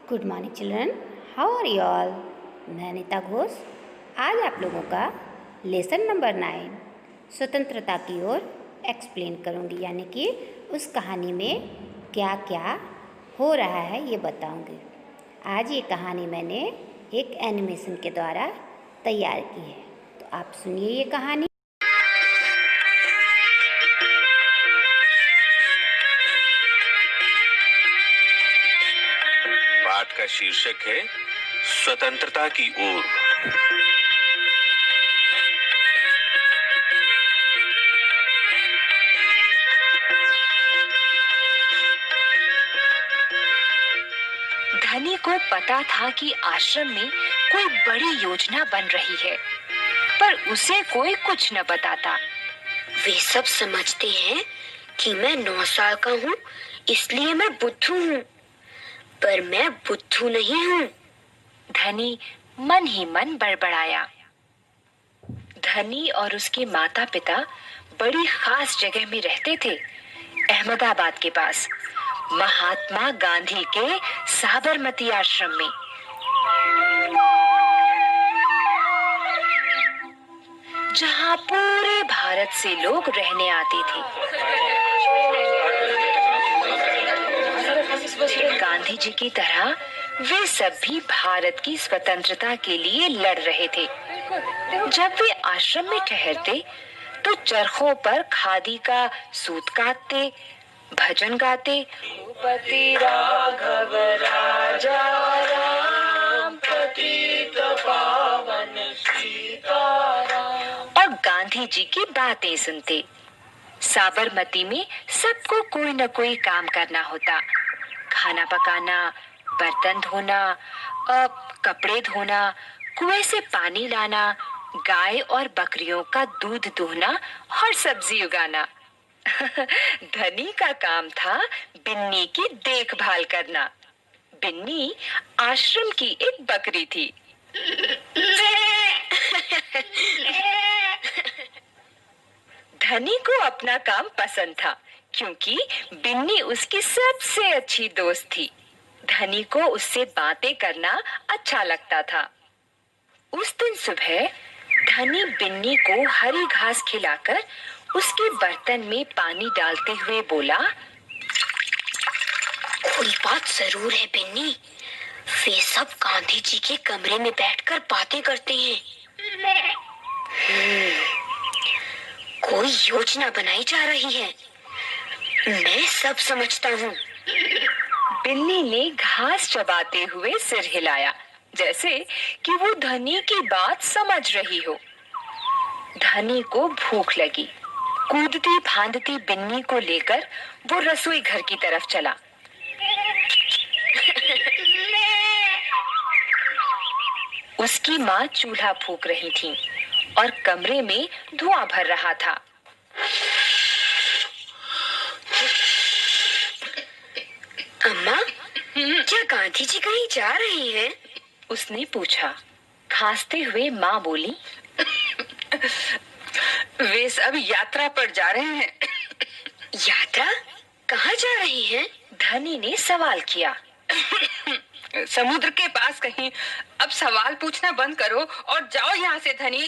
Good morning children, how are you all. मैं अनिता घोष आज आप लोगों का लेसन नंबर 9 स्वतंत्रता की ओर एक्सप्लेन करूंगी, यानी कि उस कहानी में क्या क्या हो रहा है ये बताऊंगी। आज ये कहानी मैंने एक एनिमेशन के द्वारा तैयार की है, तो आप सुनिए ये कहानी। पाठ का शीर्षक है स्वतंत्रता की ओर। धनी को पता था कि आश्रम में कोई बड़ी योजना बन रही है, पर उसे कोई कुछ न बताता। वे सब समझते हैं कि मैं 9 साल का हूँ, इसलिए मैं बुद्धू हूँ, पर मैं बुद्धू नहीं हूँ। धनी मन ही मन बड़बड़ाया। धनी और उसके माता पिता बड़ी खास जगह में रहते थे, अहमदाबाद के पास, महात्मा गांधी के साबरमती आश्रम में। जहाँ पूरे भारत से लोग रहने आते थे। गांधी जी की तरह वे सब भी भारत की स्वतंत्रता के लिए लड़ रहे थे। जब वे आश्रम में ठहरते तो चरखों पर खादी का सूत काटते, भजन गाते, पति राघव राजा राम पतित पावन सीताराम, और गांधी जी की बातें सुनते। साबरमती में सबको कोई न कोई काम करना होता, खाना पकाना, बर्तन धोना, कपड़े धोना, कुएं से पानी लाना, गाय और बकरियों का दूध दूहना और सब्जी उगाना। धनी का काम था बिन्नी की देखभाल करना। बिन्नी आश्रम की एक बकरी थी। धनी को अपना काम पसंद था, क्योंकि बिन्नी उसकी सबसे अच्छी दोस्त थी। धनी को उससे बातें करना अच्छा लगता था। उस दिन सुबह धनी बिन्नी को हरी घास खिलाकर उसके बर्तन में पानी डालते हुए बोला, कोई बात जरूर है बिन्नी, वे सब गांधी जी के कमरे में बैठकर बातें करते हैं। कोई योजना बनाई जा रही है, मैं सब समझता हूँ। बिन्नी ने घास चबाते हुए सिर हिलाया, जैसे कि वो धनी की बात समझ रही हो। धनी को भूख लगी। कूदती फांदती बिन्नी को लेकर वो रसोई घर की तरफ चला। उसकी माँ चूल्हा फूंक रही थी और कमरे में धुआं भर रहा था। अम्मा, क्या गांधी जी कहीं जा रही हैं? उसने पूछा। खांसते हुए माँ बोली, वे सब यात्रा पर जा रहे हैं। यात्रा? कहाँ जा रही हैं? धनी ने सवाल किया। समुद्र के पास कहीं। अब सवाल पूछना बंद करो और जाओ यहाँ से धनी।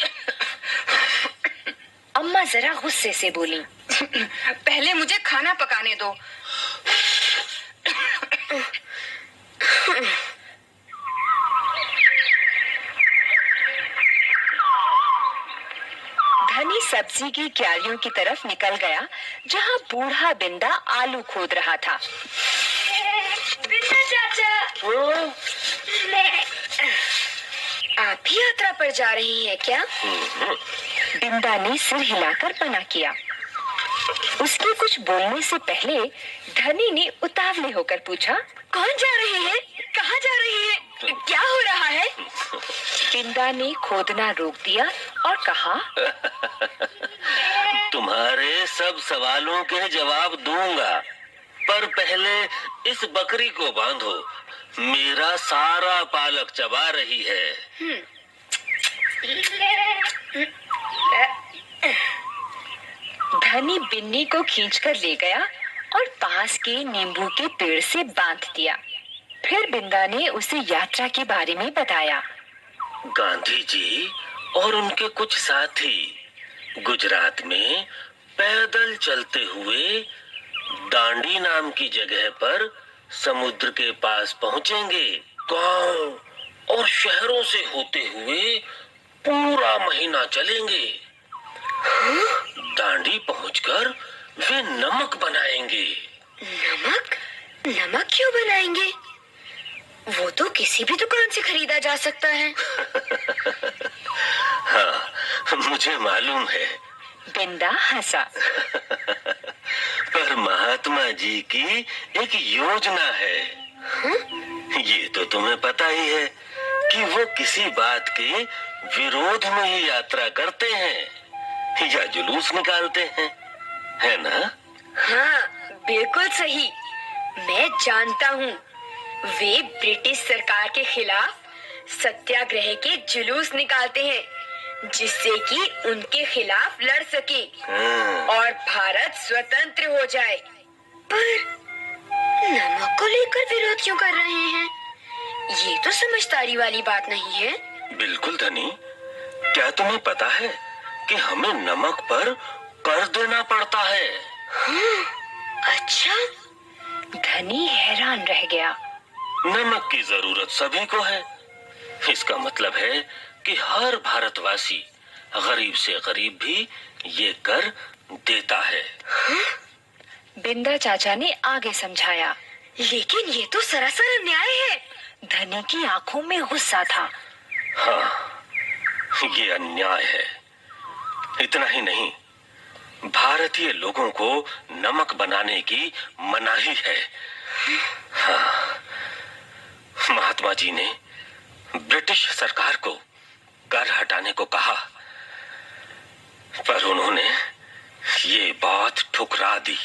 अम्मा जरा गुस्से से बोली, पहले मुझे खाना पकाने दो। धनी सब्जी की क्यारियों की तरफ निकल गया, जहाँ बूढ़ा बिंदा आलू खोद रहा था। बिंदा चाचा, आप भी यात्रा पर जा रही हैं क्या? बिंदा ने सिर हिलाकर मना किया। उसके कुछ बोलने से पहले धनी ने उतावले होकर पूछा, कौन जा रही है? कहाँ जा रही है? क्या हो रहा है? बिंदा ने खोदना रोक दिया और कहा, तुम्हारे सब सवालों के जवाब दूंगा, पर पहले इस बकरी को बांधो। मेरा सारा पालक चबा रही है। धनी बिन्नी को खींचकर ले गया और पास के नींबू के पेड़ से बांध दिया। फिर बिंदा ने उसे यात्रा के बारे में बताया। गांधी जी और उनके कुछ साथी गुजरात में पैदल चलते हुए दांडी नाम की जगह पर समुद्र के पास पहुंचेंगे। गांव और शहरों से होते हुए पूरा महीना चलेंगे। दांडी पहुंचकर वे नमक बनाएंगे। नमक? नमक क्यों बनाएंगे? वो तो किसी भी दुकान से खरीदा जा सकता है। हाँ, मुझे मालूम है। बिंदा हंसा। पर महात्मा जी की एक योजना है। ये तो तुम्हें पता ही है कि वो किसी बात के विरोध में ही यात्रा करते हैं या जुलूस निकालते हैं, है ना? हाँ, बिल्कुल सही। मैं जानता हूँ, वे ब्रिटिश सरकार के खिलाफ सत्याग्रह के जुलूस निकालते हैं, जिससे कि उनके खिलाफ लड़ सके और भारत स्वतंत्र हो जाए। पर नमक को लेकर विरोध क्यों कर रहे हैं? ये तो समझदारी वाली बात नहीं है। बिल्कुल धनी, क्या तुम्हें पता है कि हमें नमक पर कर देना पड़ता है? अच्छा। धनी हैरान रह गया। नमक की जरूरत सभी को है। इसका मतलब है कि हर भारतवासी, गरीब से गरीब भी ये कर देता है। बिंदा चाचा ने आगे समझाया। लेकिन ये तो सरासर अन्याय है। धनी की आंखों में गुस्सा था। हाँ, ये अन्याय है। इतना ही नहीं, भारतीय लोगों को नमक बनाने की मनाही है। हाँ, महात्मा जी ने ब्रिटिश सरकार को कर हटाने को कहा, पर उन्होंने ये बात ठुकरा दी।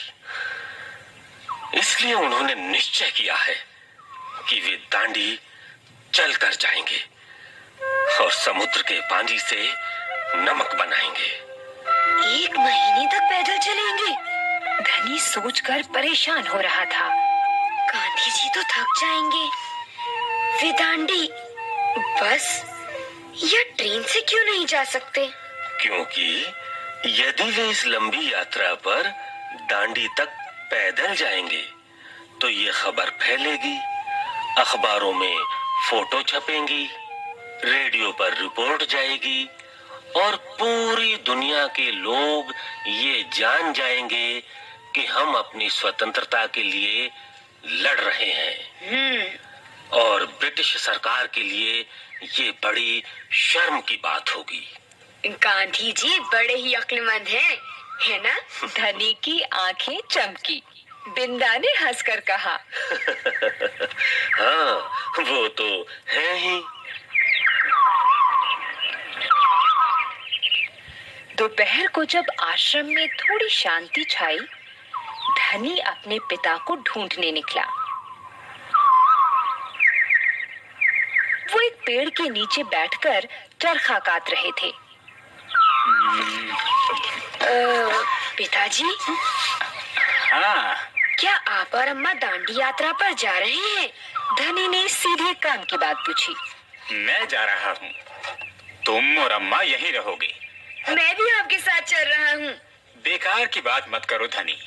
इसलिए उन्होंने निश्चय किया है कि वे दांडी चल कर जाएंगे और समुद्र के पानी से नमक बनाएंगे। 1 महीने तक पैदल चलेंगे? धनी सोचकर परेशान हो रहा था। गांधी जी तो थक जाएंगे। वे दांडी बस या ट्रेन से क्यों नहीं जा सकते? क्योंकि यदि वे इस लंबी यात्रा पर दांडी तक पैदल जाएंगे तो ये खबर फैलेगी, अखबारों में फोटो छपेंगी, रेडियो पर रिपोर्ट जाएगी और पूरी दुनिया के लोग ये जान जाएंगे कि हम अपनी स्वतंत्रता के लिए लड़ रहे हैं। और ब्रिटिश सरकार के लिए ये बड़ी शर्म की बात होगी। गांधी जी बड़े ही अक्लमंद हैं, है ना? धनी की आंखें चमकी। बिंदा ने हंसकर कहा। हाँ, वो तो है ही। दोपहर को जब आश्रम में थोड़ी शांति छाई, धनी अपने पिता को ढूंढने निकला। वो एक पेड़ के नीचे बैठकर चरखा काट रहे थे। पिताजी, हाँ, क्या आप और अम्मा दांडी यात्रा पर जा रहे हैं? धनी ने सीधे काम की बात पूछी। मैं जा रहा हूँ। तुम और अम्मा यहीं रहोगे। मैं भी आपके साथ चल रहा हूँ। बेकार की बात मत करो धनी।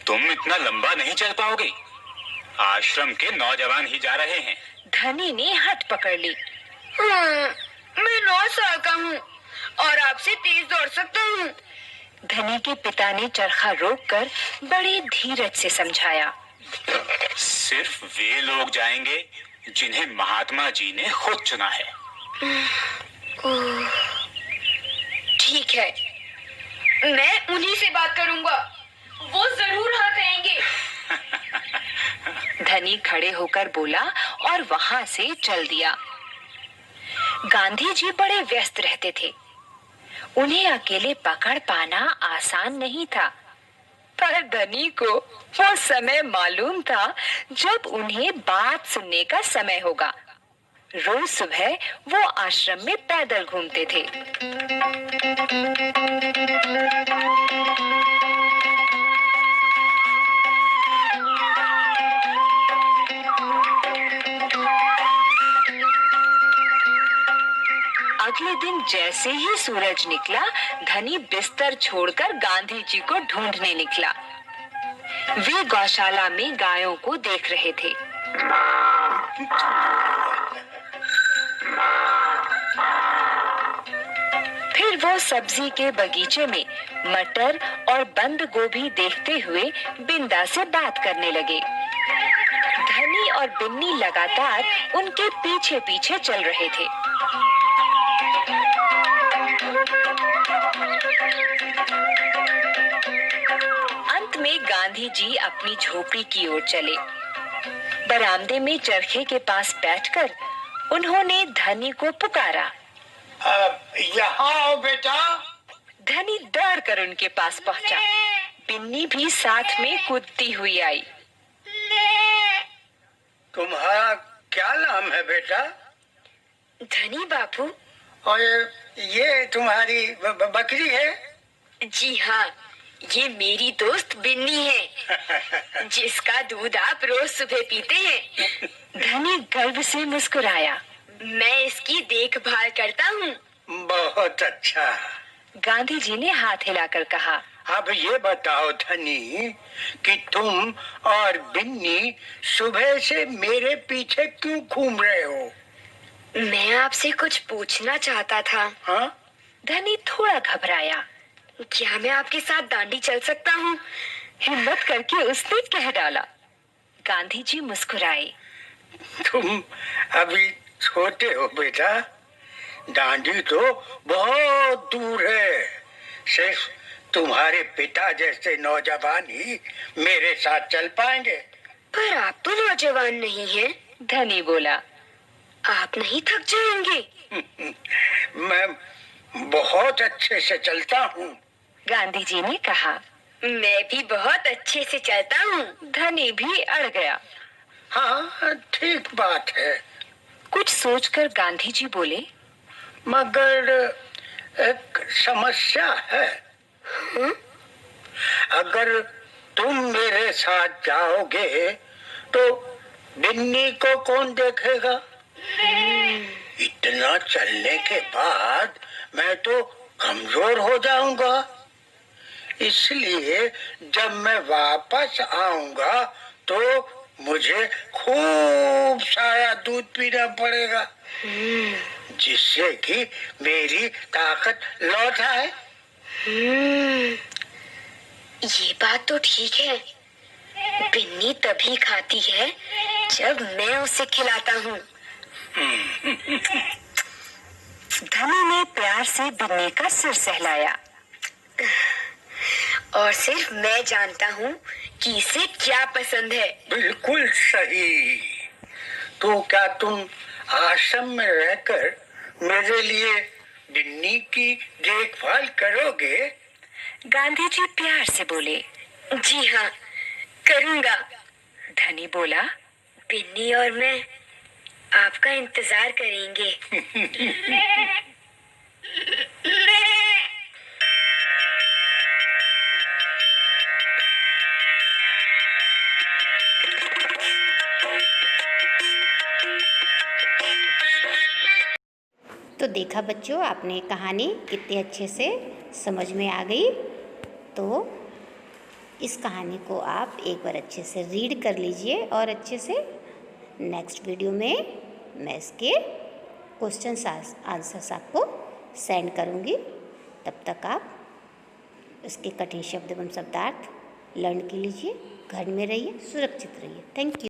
तुम इतना लंबा नहीं चल पाओगे। आश्रम के नौजवान ही जा रहे हैं। धनी ने हट पकड़ ली। मैं 9 साल का हूँ और आपसे तेज दौड़ सकता हूँ। धनी के पिता ने चरखा रोककर बड़े धीरज से समझाया। सिर्फ वे लोग जाएंगे जिन्हें महात्मा जी ने खुद चुना है। ठीक है, मैं उन्हीं से बात करूंगा। वो जरूर हाँ कहेंगे। धनी खड़े होकर बोला और वहां से चल दिया। गांधी जी बड़े व्यस्त रहते थे। उन्हें अकेले पकड़ पाना आसान नहीं था, पर धनी को वो समय मालूम था जब उन्हें बात सुनने का समय होगा। रोज सुबह वो आश्रम में पैदल घूमते थे। अगले दिन जैसे ही सूरज निकला, धनी बिस्तर छोड़कर गांधी जी को ढूंढने निकला। वे गौशाला में गायों को देख रहे थे। फिर वो सब्जी के बगीचे में मटर और बंद गोभी देखते हुए बिंदा से बात करने लगे। धनी और बिन्नी लगातार उनके पीछे पीछे चल रहे थे। अंत में गांधी जी अपनी झोपड़ी की ओर चले। बरामदे में चरखे के पास बैठकर उन्होंने धनी को पुकारा। यहाँ आओ बेटा। धनी दौड़कर उनके पास पहुंचा। बिन्नी भी साथ में कूदती हुई आई। तुम्हारा क्या नाम है बेटा? धनी बापू। और ये तुम्हारी बकरी है? जी हाँ, ये मेरी दोस्त बिन्नी है, जिसका दूध आप रोज सुबह पीते हैं। धनी गर्व से मुस्कुराया। मैं इसकी देखभाल करता हूँ। बहुत अच्छा। गांधी जी ने हाथ हिलाकर कहा। अब ये बताओ धनी कि तुम और बिन्नी सुबह से मेरे पीछे क्यों घूम रहे हो? मैं आपसे कुछ पूछना चाहता था। हाँ? धनी थोड़ा घबराया। क्या मैं आपके साथ दांडी चल सकता हूँ? हिम्मत करके उसने कह डाला। गांधी जी मुस्कुराए। तुम अभी छोटे हो बेटा, दांडी तो बहुत दूर है। सिर्फ तुम्हारे पिता जैसे नौजवान ही मेरे साथ चल पाएंगे। पर आप तो नौजवान नहीं हैं। धनी बोला। आप नहीं थक जाएंगे? मैं बहुत अच्छे से चलता हूँ। गांधी जी ने कहा। मैं भी बहुत अच्छे से चलता हूँ। धनी भी अड़ गया। हाँ, ठीक बात है। कुछ सोचकर गांधी जी बोले। मगर एक समस्या है। अगर तुम मेरे साथ जाओगे तो बिन्नी को कौन देखेगा? इतना चलने के बाद मैं तो कमजोर हो जाऊंगा। इसलिए जब मैं वापस आऊंगा तो मुझे खूब सारा दूध पीना पड़ेगा, जिससे कि मेरी ताकत लौट आए। ये बात तो ठीक है। बिन्नी तभी खाती है जब मैं उसे खिलाता हूँ। धनी ने प्यार से बिन्नी का सिर सहलाया। और सिर्फ मैं जानता हूँ कि इसे क्या पसंद है। बिल्कुल सही। तो क्या तुम आश्रम में रहकर मेरे लिए बिन्नी की देखभाल करोगे? गांधी जी प्यार से बोले। जी हाँ, करूँगा। धनी बोला। बिन्नी और मैं आपका इंतजार करेंगे। तो देखा बच्चों, आपने कहानी कितने अच्छे से समझ में आ गई। तो इस कहानी को आप एक बार अच्छे से रीड कर लीजिए और अच्छे से नेक्स्ट वीडियो में मैं इसके क्वेश्चन आंसर्स आपको सेंड करूँगी। तब तक आप इसके कठिन शब्द एवं शब्दार्थ लर्न कर लीजिए। घर में रहिए, सुरक्षित रहिए। Thank you.